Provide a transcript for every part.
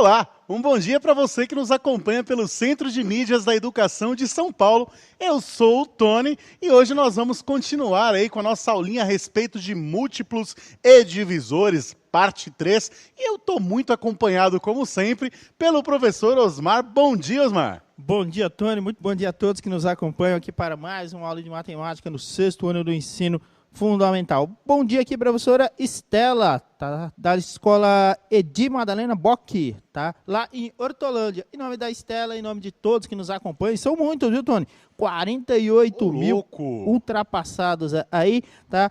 Olá, um bom dia para você que nos acompanha pelo Centro de Mídias da Educação de São Paulo. Eu sou o Tony e hoje nós vamos continuar aí com a nossa aulinha a respeito de múltiplos e divisores, parte 3. E eu estou muito acompanhado, como sempre, pelo professor Osmar. Bom dia, Osmar. Bom dia, Tony. Muito bom dia a todos que nos acompanham aqui para mais uma aula de matemática no 6º ano do ensino fundamental. Bom dia aqui, professora Estela, tá? Da escola Edi Madalena Bock, tá? Lá em Hortolândia. Em nome da Estela, em nome de todos que nos acompanham, são muitos, viu, Tony? 48 mil ultrapassados aí, tá?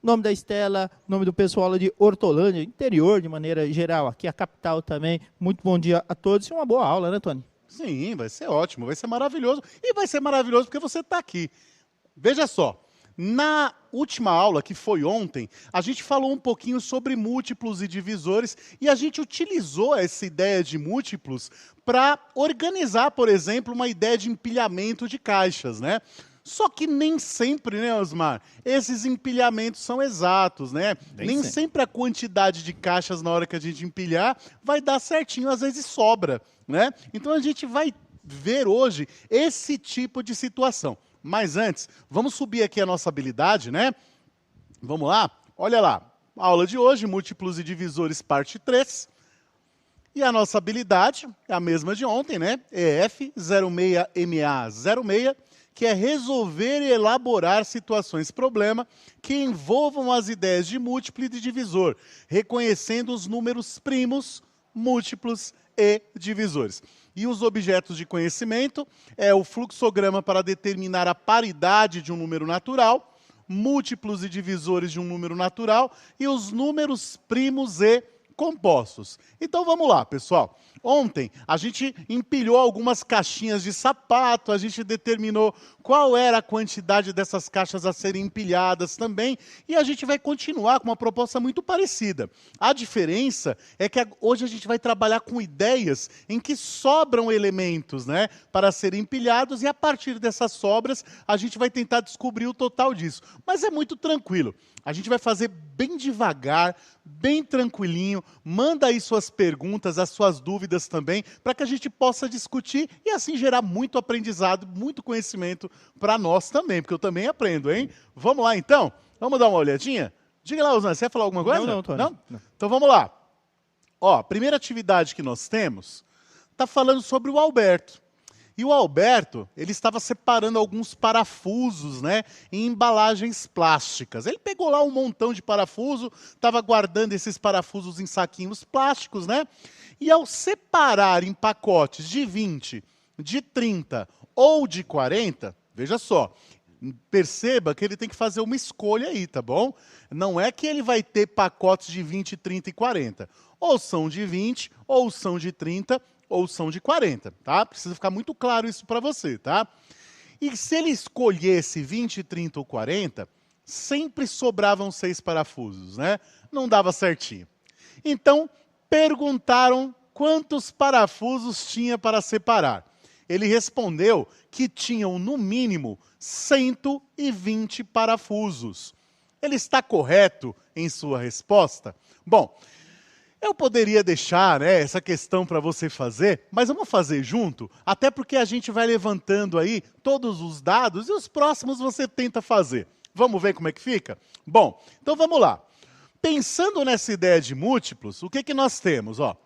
Nome da Estela, nome do pessoal de Hortolândia, interior de maneira geral, aqui a capital também. Muito bom dia a todos e uma boa aula, né, Tony? Sim, vai ser ótimo, vai ser maravilhoso. E vai ser maravilhoso porque você está aqui. Veja só. Na última aula, que foi ontem, a gente falou um pouquinho sobre múltiplos e divisores e a gente utilizou essa ideia de múltiplos para organizar, por exemplo, uma ideia de empilhamento de caixas, né? Só que nem sempre, né, Osmar, esses empilhamentos são exatos, né? Nem sempre a quantidade de caixas na hora que a gente empilhar vai dar certinho, às vezes sobra, né? Então a gente vai ver hoje esse tipo de situação. Mas antes, vamos subir aqui a nossa habilidade, né? Vamos lá? Olha lá, a aula de hoje, múltiplos e divisores, parte 3. E a nossa habilidade é a mesma de ontem, né? EF06MA06, que é resolver e elaborar situações-problema que envolvam as ideias de múltiplo e de divisor, reconhecendo os números primos, múltiplos e divisores. E os objetos de conhecimento é o fluxograma para determinar a paridade de um número natural, múltiplos e divisores de um número natural e os números primos e compostos. Então vamos lá, pessoal. Ontem a gente empilhou algumas caixinhas de sapato, a gente determinou qual era a quantidade dessas caixas a serem empilhadas também, e a gente vai continuar com uma proposta muito parecida. A diferença é que hoje a gente vai trabalhar com ideias em que sobram elementos, né, para serem empilhados, e a partir dessas sobras a gente vai tentar descobrir o total disso. Mas é muito tranquilo. A gente vai fazer bem devagar, bem tranquilinho. Manda aí suas perguntas, as suas dúvidas também, para que a gente possa discutir e assim gerar muito aprendizado, muito conhecimento para nós também, porque eu também aprendo, hein? Vamos lá então? Vamos dar uma olhadinha? Diga lá, Osmar, você ia falar alguma coisa? Não, Tony. Não? Então vamos lá. Ó, a primeira atividade que nós temos está falando sobre o Alberto. E o Alberto, ele estava separando alguns parafusos, né, em embalagens plásticas. Ele pegou lá um montão de parafuso, estava guardando esses parafusos em saquinhos plásticos, né? E ao separar em pacotes de 20, de 30 ou de 40, veja só, perceba que ele tem que fazer uma escolha aí, tá bom? Não é que ele vai ter pacotes de 20, 30 e 40. Ou são de 20, ou são de 30, ou são de 40, tá? Precisa ficar muito claro isso para você, tá? E se ele escolhesse 20, 30 ou 40, sempre sobravam 6 parafusos, né? Não dava certinho. Então, perguntaram quantos parafusos tinha para separar. Ele respondeu que tinham, no mínimo, 120 parafusos. Ele está correto em sua resposta? Bom, eu poderia deixar, né, essa questão para você fazer, mas vamos fazer junto, até porque a gente vai levantando aí todos os dados e os próximos você tenta fazer. Vamos ver como é que fica? Bom, então vamos lá. Pensando nessa ideia de múltiplos, o que que nós temos? Ó,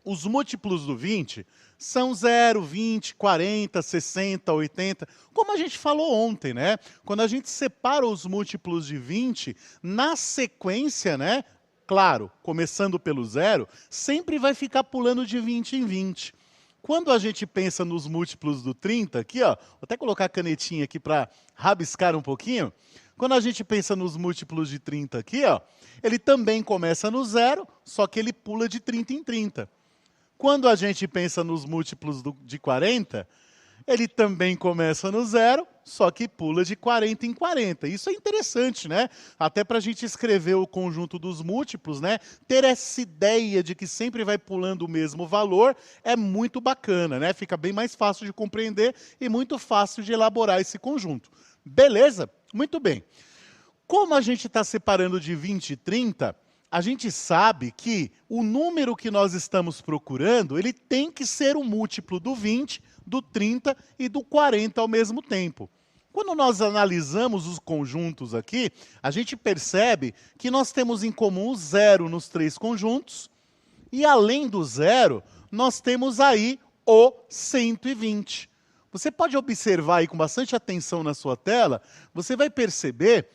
os múltiplos do 20 são 0, 20, 40, 60, 80, como a gente falou ontem, né? Quando a gente separa os múltiplos de 20, na sequência, né? Claro, começando pelo 0, sempre vai ficar pulando de 20 em 20. Quando a gente pensa nos múltiplos do 30, aqui, ó, vou até colocar a canetinha aqui para rabiscar um pouquinho. Quando a gente pensa nos múltiplos de 30 aqui, ó, ele também começa no 0, só que ele pula de 30 em 30. Quando a gente pensa nos múltiplos de 40, ele também começa no 0, só que pula de 40 em 40. Isso é interessante, né? Até para a gente escrever o conjunto dos múltiplos, né? Ter essa ideia de que sempre vai pulando o mesmo valor é muito bacana, né? Fica bem mais fácil de compreender e muito fácil de elaborar esse conjunto. Beleza? Muito bem. Como a gente está separando de 20 e 30, a gente sabe que o número que nós estamos procurando, ele tem que ser o múltiplo do 20, do 30 e do 40 ao mesmo tempo. Quando nós analisamos os conjuntos aqui, a gente percebe que nós temos em comum o zero nos três conjuntos, e além do zero, nós temos aí o 120. Você pode observar aí com bastante atenção na sua tela, você vai perceber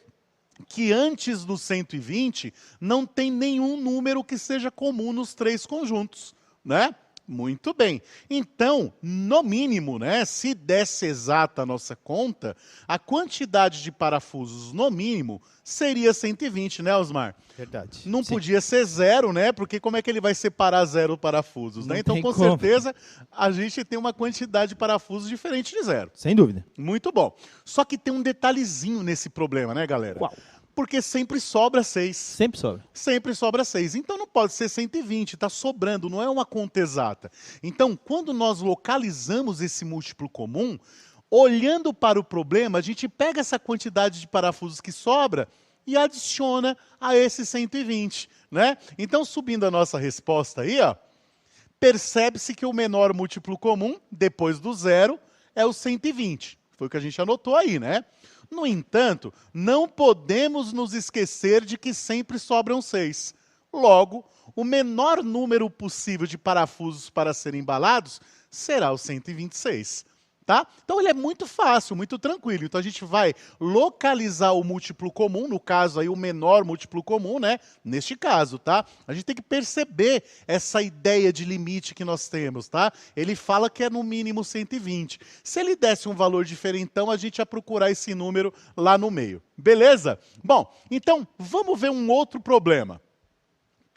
que antes do 120 não tem nenhum número que seja comum nos três conjuntos, né? Muito bem. Então, no mínimo, né, se desse exata a nossa conta, a quantidade de parafusos, no mínimo, seria 120, né, Osmar? Verdade. Não Sim. podia ser zero, né? Porque como é que ele vai separar zero parafusos, né? Não Então, tem com como. certeza, a gente tem uma quantidade de parafusos diferente de zero. Sem dúvida. Muito bom. Só que tem um detalhezinho nesse problema, né, galera? Qual? Porque sempre sobra 6. Sempre sobra. Sempre sobra 6. Então não pode ser 120, está sobrando, não é uma conta exata. Então, quando nós localizamos esse múltiplo comum, olhando para o problema, a gente pega essa quantidade de parafusos que sobra e adiciona a esse 120, né? Então, subindo a nossa resposta aí, ó, percebe-se que o menor múltiplo comum, depois do zero, é o 120. Foi o que a gente anotou aí, né? No entanto, não podemos nos esquecer de que sempre sobram 6. Logo, o menor número possível de parafusos para serem embalados será o 126. Tá? Então ele é muito fácil, muito tranquilo. Então a gente vai localizar o múltiplo comum, no caso aí o menor múltiplo comum, né? Neste caso, tá? A gente tem que perceber essa ideia de limite que nós temos, tá? Ele fala que é no mínimo 120. Se ele desse um valor diferentão, a gente ia procurar esse número lá no meio. Beleza? Bom, então vamos ver um outro problema.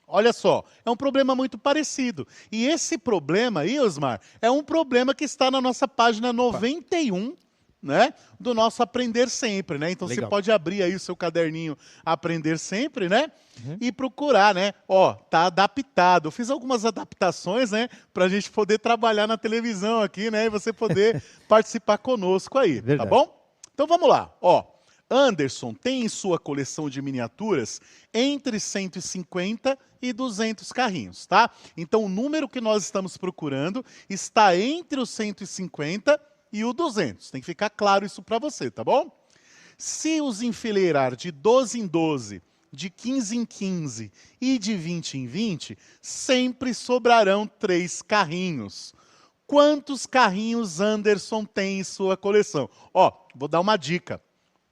Olha só, é um problema muito parecido. E esse problema aí, Osmar, é um problema que está na nossa página 91, né, do nosso Aprender Sempre, né? Então Legal. você pode abrir aí o seu caderninho Aprender Sempre, né? E procurar, né? Ó, tá adaptado. Eu fiz algumas adaptações, né, para a gente poder trabalhar na televisão aqui, né, e você poder participar conosco aí, tá Verdade. bom? Então vamos lá, ó. Anderson tem em sua coleção de miniaturas entre 150 e 200 carrinhos, tá? Então o número que nós estamos procurando está entre o 150 e o 200. Tem que ficar claro isso para você, tá bom? Se os enfileirar de 12 em 12, de 15 em 15 e de 20 em 20, sempre sobrarão 3 carrinhos. Quantos carrinhos Anderson tem em sua coleção? Ó, vou dar uma dica.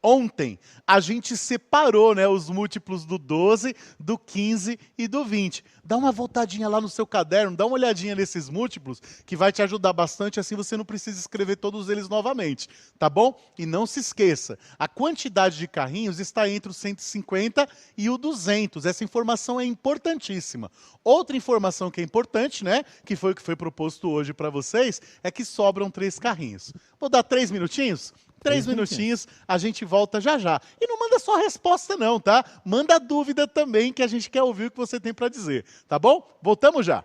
Ontem, a gente separou, né, os múltiplos do 12, do 15 e do 20. Dá uma voltadinha lá no seu caderno, dá uma olhadinha nesses múltiplos, que vai te ajudar bastante, assim você não precisa escrever todos eles novamente, tá bom? E não se esqueça, a quantidade de carrinhos está entre o 150 e o 200. Essa informação é importantíssima. Outra informação que é importante, né, que foi o que foi proposto hoje para vocês, é que sobram 3 carrinhos. Vou dar 3 minutinhos? 3 minutinhos, a gente volta já já. E não manda só resposta não, tá? Manda dúvida também, que a gente quer ouvir o que você tem para dizer, tá bom? Voltamos já.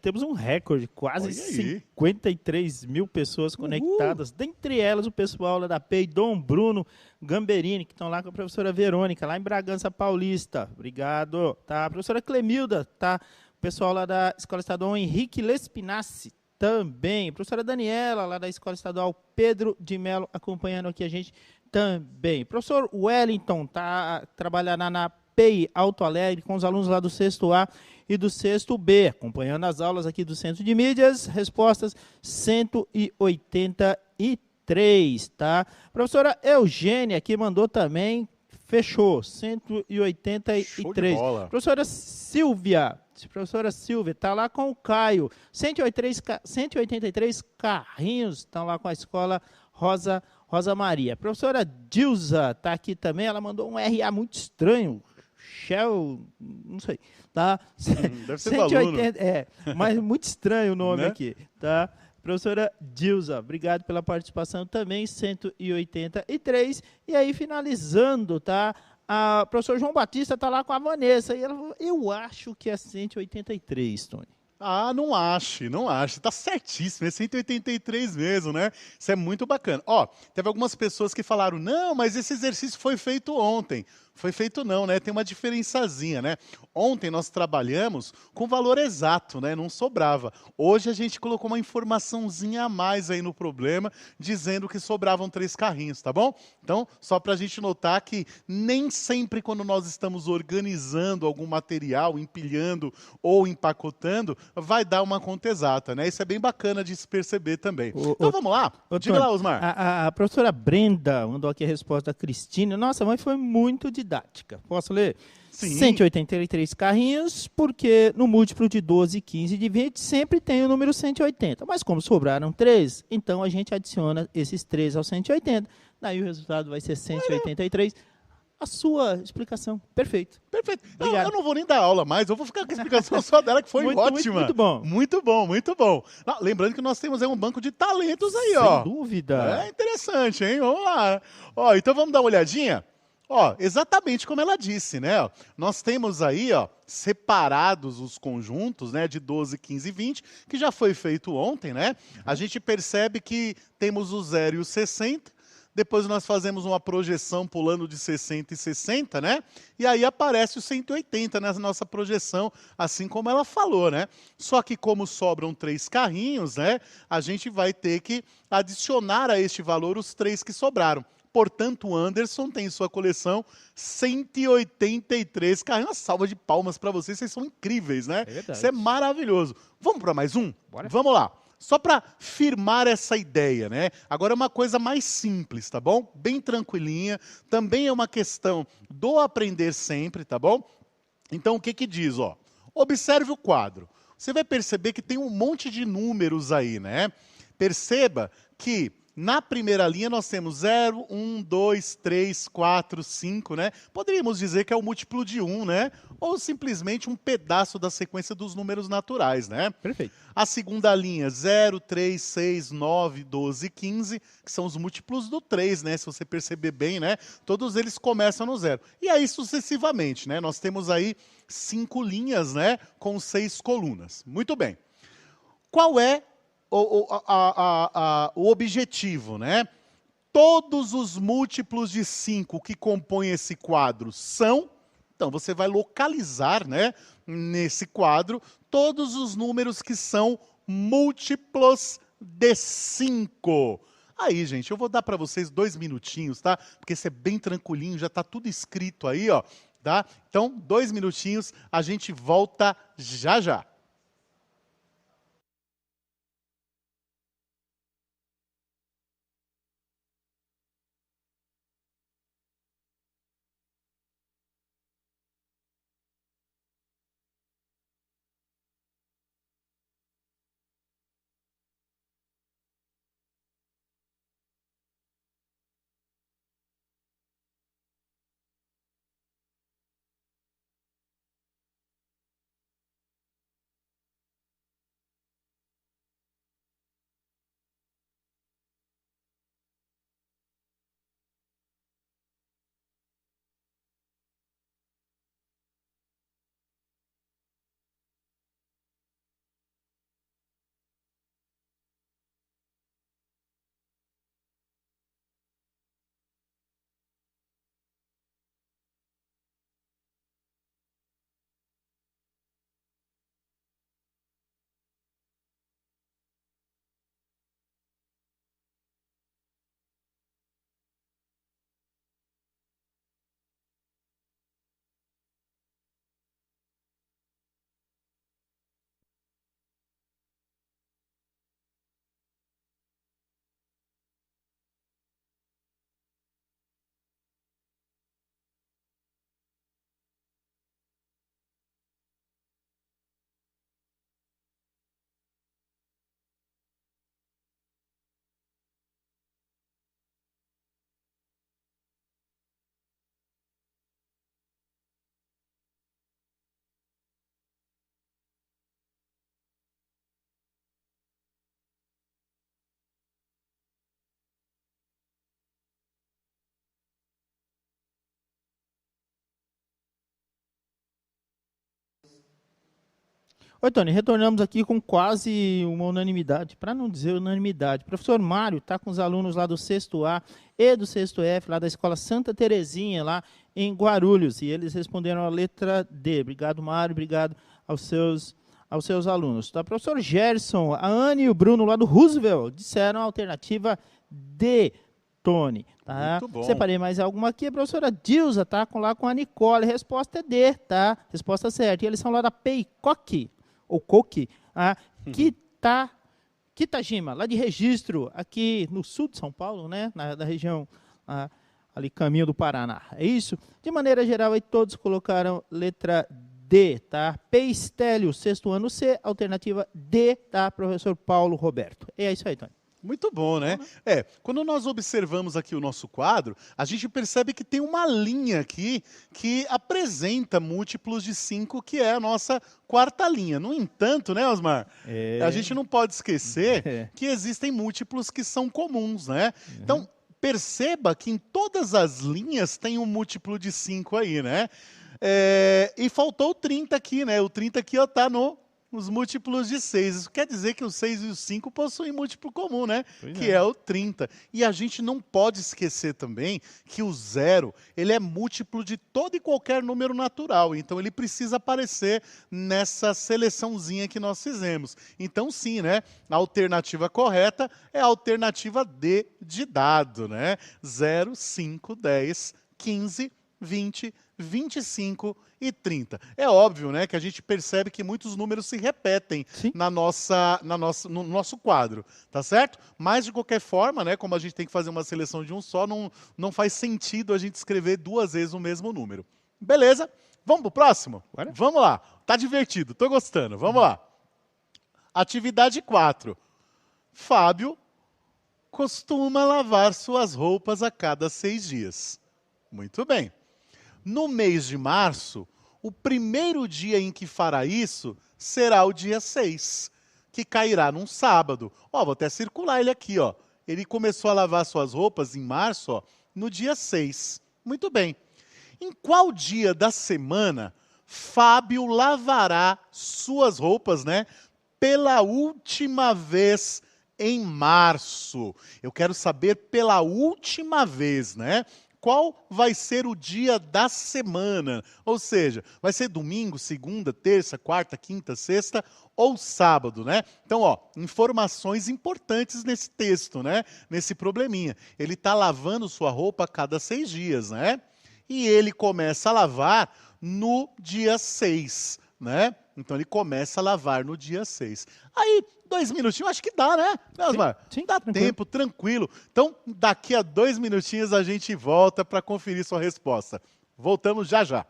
temos um recorde, quase Olha aí. 53 mil pessoas conectadas, dentre elas o pessoal lá da PEI, Dom Bruno Gamberini, que estão lá com a professora Verônica, lá em Bragança Paulista. Obrigado. Tá? A professora Clemilda, tá? O pessoal lá da Escola Estadual Henrique Lespinassi também. A professora Daniela, lá da Escola Estadual Pedro de Melo, acompanhando aqui a gente também. O professor Wellington tá trabalhando na PEI Alto Alegre com os alunos lá do 6º A e do 6º B, acompanhando as aulas aqui do Centro de Mídias. Respostas 183, tá? A professora Eugênia aqui mandou também, fechou, 183. Show de bola. Professora Silvia está lá com o Caio, 183 carrinhos, estão lá com a escola Rosa Maria. A professora Dilza está aqui também, ela mandou um RA muito estranho, Shell, não sei, tá? Deve ser 180, mas muito estranho o nome né? aqui, tá? Professora Dilza, obrigado pela participação também, 183. E aí, finalizando, tá? O professor João Batista está lá com a Vanessa, e ela falou, eu acho que é 183, Tony. Ah, não ache. Tá certíssimo, é 183 mesmo, né? Isso é muito bacana. Ó, teve algumas pessoas que falaram, não, mas esse exercício foi feito ontem. Foi feito não, né? Tem uma diferençazinha, né? Ontem nós trabalhamos com valor exato, né? Não sobrava. Hoje a gente colocou uma informaçãozinha a mais aí no problema, dizendo que sobravam 3 carrinhos, tá bom? Então, só para a gente notar que nem sempre quando nós estamos organizando algum material, empilhando ou empacotando, vai dar uma conta exata, né? Isso é bem bacana de se perceber também. Então vamos lá? Diga lá, Osmar. A professora Brenda mandou aqui a resposta da Cristina. Nossa, mãe foi muito didática. Posso ler? Sim. 183 carrinhos, porque no múltiplo de 12, 15 e de 20 sempre tem o número 180. Mas como sobraram 3, então a gente adiciona esses 3 ao 180. Daí o resultado vai ser 183. A sua explicação, perfeito. Perfeito. Obrigado. Eu não vou nem dar aula mais, eu vou ficar com a explicação só dela, que foi ótima. Muito bom. Muito bom, muito bom. Não, lembrando que nós temos aí um banco de talentos aí, Sem ó. dúvida. É interessante, hein? Vamos lá. Ó, então vamos dar uma olhadinha? Ó, exatamente como ela disse, né? Ó, nós temos aí, ó, separados os conjuntos, né, de 12, 15 e 20, que já foi feito ontem, né? A gente percebe que temos o 0 e o 60, depois nós fazemos uma projeção pulando de 60 e 60, né? E aí aparece o 180 na nossa projeção, assim como ela falou, né? Só que como sobram 3 carrinhos, né? A gente vai ter que adicionar a este valor os 3 que sobraram. Portanto, o Anderson tem em sua coleção 183 carrinhos. Uma salva de palmas para vocês são incríveis, né? É verdade. Isso é maravilhoso. Vamos para mais um? Bora. Vamos lá. Só para firmar essa ideia, né? Agora é uma coisa mais simples, tá bom? Bem tranquilinha. Também é uma questão do aprender sempre, tá bom? Então, o que que diz, ó? Observe o quadro. Você vai perceber que tem um monte de números aí, né? Perceba que na primeira linha nós temos 0, 1, 2, 3, 4, 5, né? Poderíamos dizer que é o múltiplo de 1, né? Ou simplesmente um pedaço da sequência dos números naturais, né? Perfeito. A segunda linha, 0, 3, 6, 9, 12, 15, que são os múltiplos do 3, né? Se você perceber bem, né? Todos eles começam no 0. E aí sucessivamente, né? Nós temos aí 5 linhas, né? Com 6 colunas. Muito bem. Qual é o objetivo, né? Todos os múltiplos de 5 que compõem esse quadro são, então você vai localizar, né, nesse quadro, todos os números que são múltiplos de 5. Aí, gente, eu vou dar para vocês 2 minutinhos, tá? Porque isso é bem tranquilinho, já está tudo escrito aí, ó, tá? Então, 2 minutinhos, a gente volta já já. Oi, Tony, retornamos aqui com quase uma unanimidade, para não dizer unanimidade. O professor Mário está com os alunos lá do sexto A e do sexto F, lá da Escola Santa Terezinha, lá em Guarulhos, e eles responderam a letra D. Obrigado, Mário, obrigado aos seus alunos. Tá, professor Gerson, a Anne e o Bruno lá do Roosevelt disseram a alternativa D, Tony. Tá? Muito bom. Separei mais alguma aqui. A professora Dilza tá com a Nicole. Resposta é D, tá? Resposta certa. E eles são lá da Peicoque, ou Coque, Kitajima, lá de Registro, aqui no sul de São Paulo, né? Da região ali, caminho do Paraná. É isso? De maneira geral, aí todos colocaram letra D, tá? Peistélio, sexto ano C, alternativa D, tá? Professor Paulo Roberto. E é isso aí, Tony. Muito bom, né? Quando nós observamos aqui o nosso quadro, a gente percebe que tem uma linha aqui que apresenta múltiplos de 5, que é a nossa quarta linha. No entanto, né, Osmar? A gente não pode esquecer que existem múltiplos que são comuns, né? Então, perceba que em todas as linhas tem um múltiplo de 5 aí, né? E faltou o 30 aqui, né? O 30 aqui está nos múltiplos de 6. Isso quer dizer que o 6 e o 5 possuem múltiplo comum, né? Que é o 30. E a gente não pode esquecer também que o 0, ele é múltiplo de todo e qualquer número natural. Então, ele precisa aparecer nessa seleçãozinha que nós fizemos. Então, sim, né? A alternativa correta é a alternativa D de dado, né? 0, 5, 10, 15, 20, 25 e 30. É óbvio, né, que a gente percebe que muitos números se repetem no nosso quadro, tá certo? Mas, de qualquer forma, né, como a gente tem que fazer uma seleção de um só, não faz sentido a gente escrever 2 vezes o mesmo número. Beleza? Vamos pro próximo? Bora. Vamos lá. Tá divertido, tô gostando. Vamos lá. Atividade 4. Fábio costuma lavar suas roupas a cada 6 dias. Muito bem. No mês de março, o primeiro dia em que fará isso será o dia 6, que cairá num sábado. Vou até circular ele aqui. Ele começou a lavar suas roupas em março, no dia 6. Muito bem. Em qual dia da semana Fábio lavará suas roupas, né, pela última vez em março? Eu quero saber pela última vez, né? Qual vai ser o dia da semana? Ou seja, vai ser domingo, segunda, terça, quarta, quinta, sexta ou sábado, né? Então, informações importantes nesse texto, né? Nesse probleminha. Ele está lavando sua roupa a cada 6 dias, né? E ele começa a lavar no dia 6, né? Então, ele começa a lavar no dia 6. Aí, 2 minutinhos, acho que dá, né, Osmar? Sim, dá tranquilo. tempo, tranquilo. Então, daqui a 2 minutinhos a gente volta para conferir sua resposta. Voltamos já já.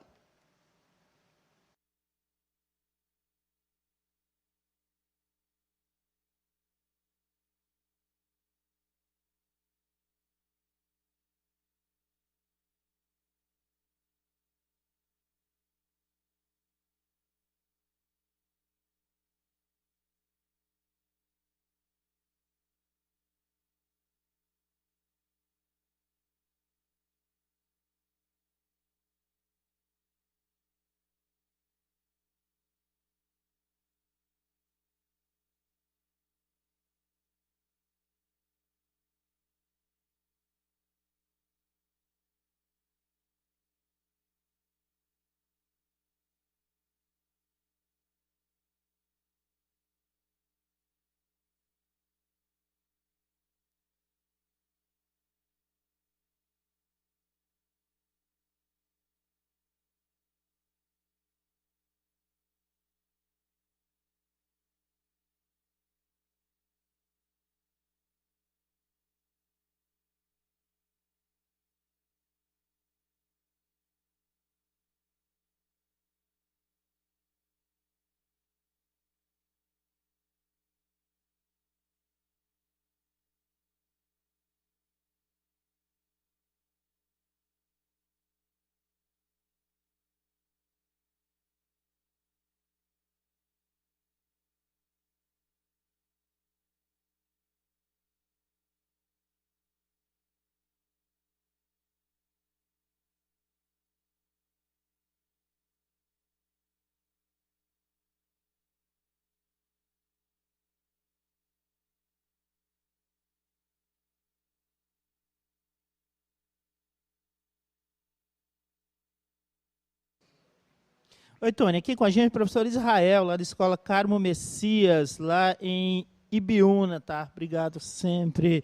Oi, Tony, aqui com a gente o professor Israel, lá da Escola Carmo Messias, lá em Ibiúna, tá? Obrigado sempre,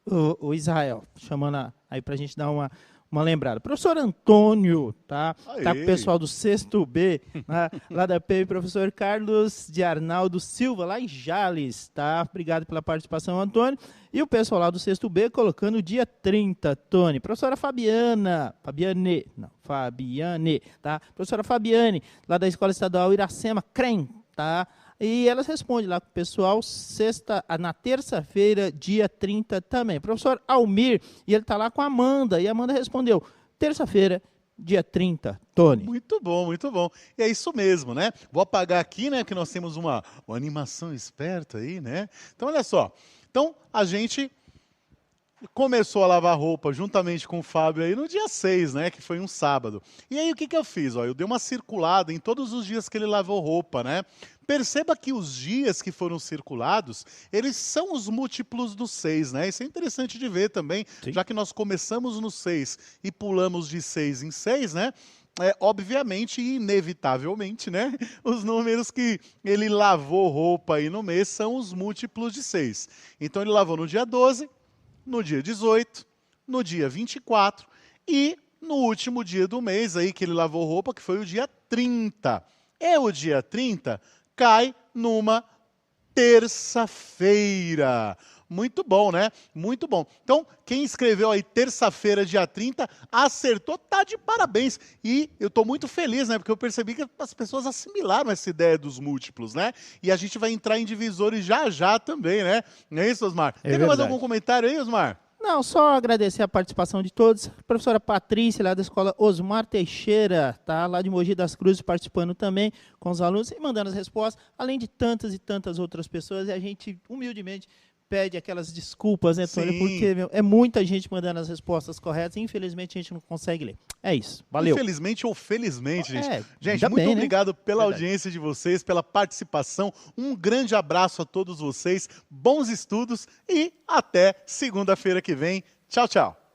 o Israel, chamando aí para a gente dar uma lembrada. Professor Antônio, tá? Tá com o pessoal do sexto B, lá da PEI, professor Carlos de Arnaldo Silva, lá em Jales, tá? Obrigado pela participação, Antônio. E o pessoal lá do sexto B colocando dia 30, Tony. Professora Fabiane, tá? Professora Fabiane, lá da Escola Estadual Iracema, CREM, tá? E elas respondem lá com o pessoal na terça-feira, dia 30 também. Professor Almir, e ele está lá com a Amanda, e a Amanda respondeu, terça-feira, dia 30, Tony. Muito bom, muito bom. E é isso mesmo, né? Vou apagar aqui, né, que nós temos uma animação esperta aí, né? Então, olha só. Então, a gente começou a lavar roupa juntamente com o Fábio aí no dia 6, né, que foi um sábado. E aí o que eu fiz? Ó, eu dei uma circulada em todos os dias que ele lavou roupa, né? Perceba que os dias que foram circulados, eles são os múltiplos do 6, né? Isso é interessante de ver também, Sim. já que nós começamos no 6 e pulamos de 6 em 6, né? Obviamente e inevitavelmente, né? Os números que ele lavou roupa aí no mês são os múltiplos de 6. Então ele lavou no dia 12, no dia 18, no dia 24 e no último dia do mês aí que ele lavou roupa, que foi o dia 30. E o dia 30 cai numa terça-feira. Muito bom, né? Muito bom. Então, quem escreveu aí terça-feira, dia 30, acertou, tá de parabéns. E eu tô muito feliz, né? Porque eu percebi que as pessoas assimilaram essa ideia dos múltiplos, né? E a gente vai entrar em divisores já também, né? Não é isso, Osmar? Teve mais algum comentário aí, Osmar? Não, só agradecer a participação de todos. Professora Patrícia, lá da Escola Osmar Teixeira, tá? Lá de Mogi das Cruzes, participando também com os alunos e mandando as respostas, além de tantas e tantas outras pessoas. E a gente, humildemente, pede aquelas desculpas, né, Tony? Sim. Porque é muita gente mandando as respostas corretas e, infelizmente, a gente não consegue ler. É isso. Valeu. Infelizmente ou felizmente, gente. Gente, ainda muito bem, obrigado pela Verdade. audiência de vocês, pela participação. Um grande abraço a todos vocês. Bons estudos e até segunda-feira que vem. Tchau, tchau.